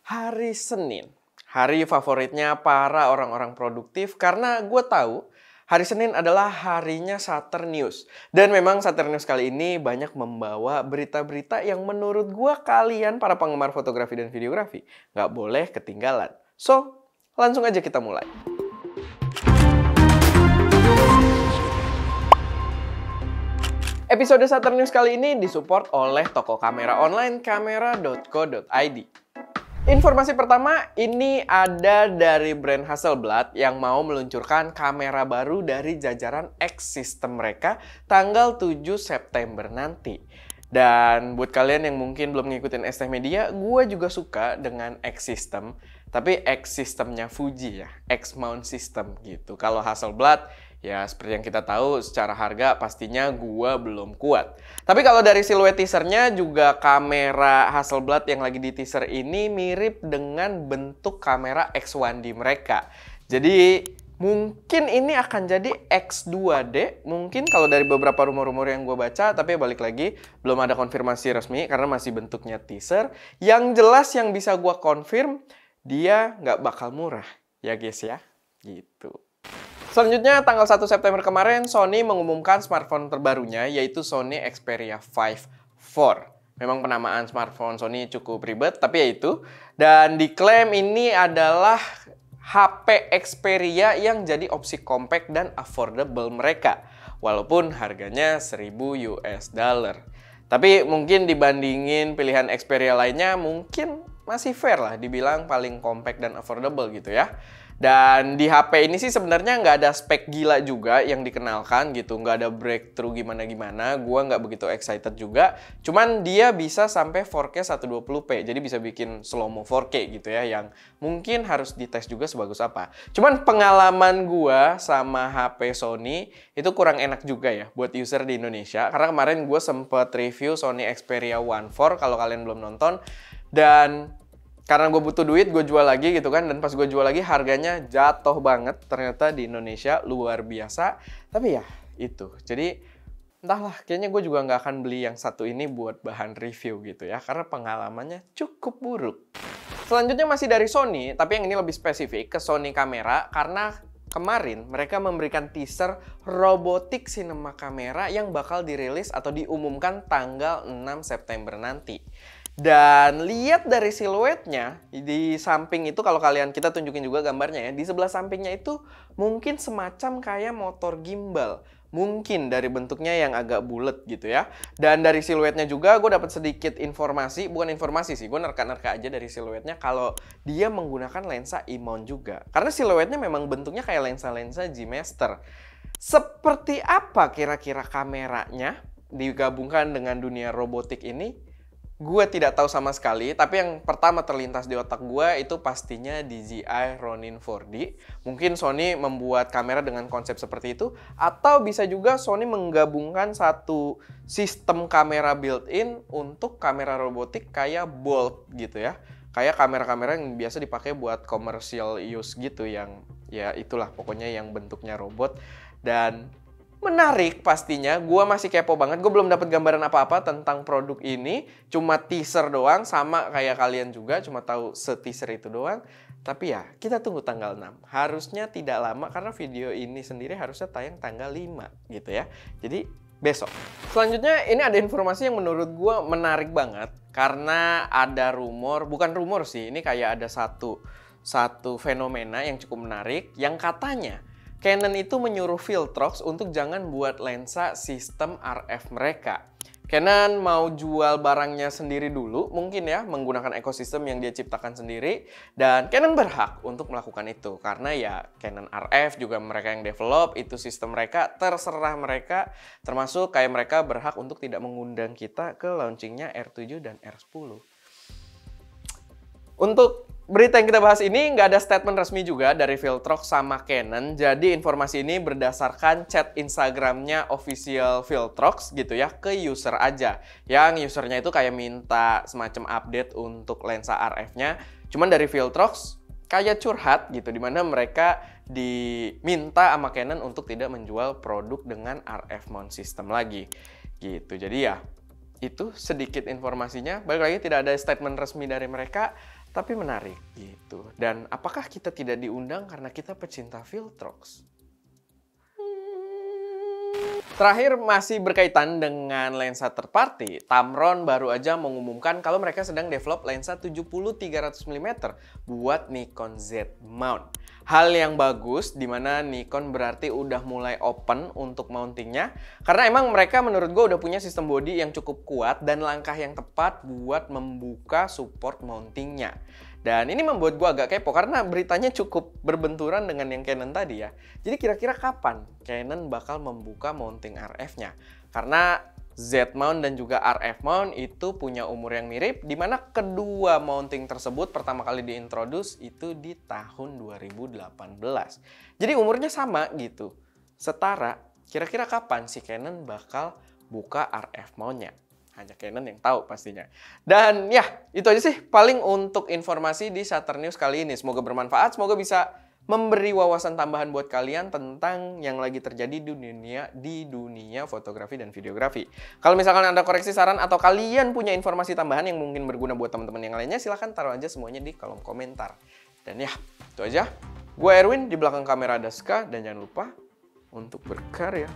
Hari Senin, hari favoritnya para orang-orang produktif karena gue tahu hari Senin adalah harinya Saturn News. Dan memang Saturn News kali ini banyak membawa berita-berita yang menurut gue kalian para penggemar fotografi dan videografi nggak boleh ketinggalan. So, langsung aja kita mulai. Episode Saturn News kali ini disupport oleh toko kamera online kamera.co.id. Informasi pertama, ini ada dari brand Hasselblad yang mau meluncurkan kamera baru dari jajaran X System mereka tanggal 7 September nanti. Dan buat kalian yang mungkin belum ngikutin ST Media, gue juga suka dengan X System. Tapi X Systemnya Fuji ya, X Mount System gitu. Kalau Hasselblad, ya seperti yang kita tahu secara harga pastinya gue belum kuat. Tapi kalau dari siluet teasernya juga kamera Hasselblad yang lagi di teaser ini mirip dengan bentuk kamera X1D mereka. Jadi mungkin ini akan jadi X2D, mungkin kalau dari beberapa rumor-rumor yang gue baca, tapi balik lagi, belum ada konfirmasi resmi karena masih bentuknya teaser. Yang jelas yang bisa gue confirm, dia nggak bakal murah, ya guys ya, gitu. Selanjutnya, tanggal 1 September kemarin, Sony mengumumkan smartphone terbarunya, yaitu Sony Xperia 5 4. Memang penamaan smartphone Sony cukup ribet, tapi ya itu. Dan diklaim ini adalah HP Xperia yang jadi opsi compact dan affordable mereka. Walaupun harganya 1000 US dollar. Tapi mungkin dibandingin pilihan Xperia lainnya, mungkin masih fair lah dibilang paling compact dan affordable gitu ya. Dan di HP ini sih sebenarnya nggak ada spek gila juga yang dikenalkan gitu. Nggak ada breakthrough gimana-gimana. Gua nggak begitu excited juga. Cuman dia bisa sampai 4K 120p. Jadi bisa bikin slow-mo 4K gitu ya. Yang mungkin harus dites juga sebagus apa. Cuman pengalaman gua sama HP Sony itu kurang enak juga ya buat user di Indonesia. Karena kemarin gue sempet review Sony Xperia 1 4 kalau kalian belum nonton. Dan karena gue butuh duit, gue jual lagi gitu kan. Dan pas gue jual lagi, harganya jatuh banget. Ternyata di Indonesia, luar biasa. Tapi ya, itu. Jadi, entahlah. Kayaknya gue juga nggak akan beli yang satu ini buat bahan review gitu ya. Karena pengalamannya cukup buruk. Selanjutnya masih dari Sony. Tapi yang ini lebih spesifik ke Sony kamera. Karena kemarin mereka memberikan teaser robotik cinema kamera yang bakal dirilis atau diumumkan tanggal 6 September nanti. Dan lihat dari siluetnya, di samping itu kalau kita tunjukin juga gambarnya ya, di sebelah sampingnya itu mungkin semacam kayak motor gimbal. Mungkin dari bentuknya yang agak bulat gitu ya. Dan dari siluetnya juga gue dapat sedikit informasi, bukan informasi sih, gue nerka-nerka aja dari siluetnya kalau dia menggunakan lensa E-mount juga. Karena siluetnya memang bentuknya kayak lensa-lensa G-Master. Seperti apa kira-kira kameranya digabungkan dengan dunia robotik ini? Gue tidak tahu sama sekali, tapi yang pertama terlintas di otak gue itu pastinya DJI Ronin 4D. Mungkin Sony membuat kamera dengan konsep seperti itu, atau bisa juga Sony menggabungkan satu sistem kamera built-in untuk kamera robotik kayak Bolt gitu ya. Kayak kamera-kamera yang biasa dipakai buat commercial use gitu, yang ya itulah pokoknya yang bentuknya robot. Dan menarik pastinya, gue masih kepo banget. Gue belum dapat gambaran apa-apa tentang produk ini. Cuma teaser doang, sama kayak kalian juga. Cuma tahu se-teaser itu doang. Tapi ya, kita tunggu tanggal 6. Harusnya tidak lama karena video ini sendiri harusnya tayang tanggal 5 gitu ya. Jadi besok. Selanjutnya ini ada informasi yang menurut gue menarik banget. Karena ada rumor, bukan rumor sih. Ini kayak ada satu fenomena yang cukup menarik. Yang katanya Canon itu menyuruh Viltrox untuk jangan buat lensa sistem RF mereka. Canon mau jual barangnya sendiri dulu, mungkin ya, menggunakan ekosistem yang dia ciptakan sendiri. Dan Canon berhak untuk melakukan itu. Karena ya Canon RF juga mereka yang develop, itu sistem mereka, terserah mereka. Termasuk kayak mereka berhak untuk tidak mengundang kita ke launchingnya R7 dan R10. Untuk berita yang kita bahas ini nggak ada statement resmi juga dari Viltrox sama Canon. Jadi informasi ini berdasarkan chat Instagramnya official Viltrox gitu ya ke user aja. Yang usernya itu kayak minta semacam update untuk lensa RF-nya. Cuman dari Viltrox kayak curhat gitu, dimana mereka diminta sama Canon untuk tidak menjual produk dengan RF mount system lagi gitu. Jadi ya itu sedikit informasinya. Balik lagi tidak ada statement resmi dari mereka. Tapi menarik gitu. Dan apakah kita tidak diundang karena kita pecinta Viltrox? Terakhir, masih berkaitan dengan lensa third party, Tamron baru aja mengumumkan kalau mereka sedang develop lensa 70-300 mm buat Nikon Z mount. Hal yang bagus dimana Nikon berarti udah mulai open untuk mountingnya, karena emang mereka menurut gue udah punya sistem body yang cukup kuat dan langkah yang tepat buat membuka support mountingnya. Dan ini membuat gue agak kepo karena beritanya cukup berbenturan dengan yang Canon tadi ya. Jadi kira-kira kapan Canon bakal membuka mounting RF-nya? Karena Z mount dan juga RF mount itu punya umur yang mirip, di mana kedua mounting tersebut pertama kali diintroduce itu di tahun 2018. Jadi umurnya sama gitu, setara. Kira-kira kapan si Canon bakal buka RF mount-nya? Hanya Canon yang tahu pastinya. Dan ya, itu aja sih paling untuk informasi di Shutter News kali ini. Semoga bermanfaat, semoga bisa memberi wawasan tambahan buat kalian tentang yang lagi terjadi di dunia fotografi dan videografi. Kalau misalkan Anda koreksi saran atau kalian punya informasi tambahan yang mungkin berguna buat teman-teman yang lainnya, silahkan taruh aja semuanya di kolom komentar. Dan ya, itu aja. Gue Erwin, di belakang kamera ada Ska, dan jangan lupa untuk berkarya.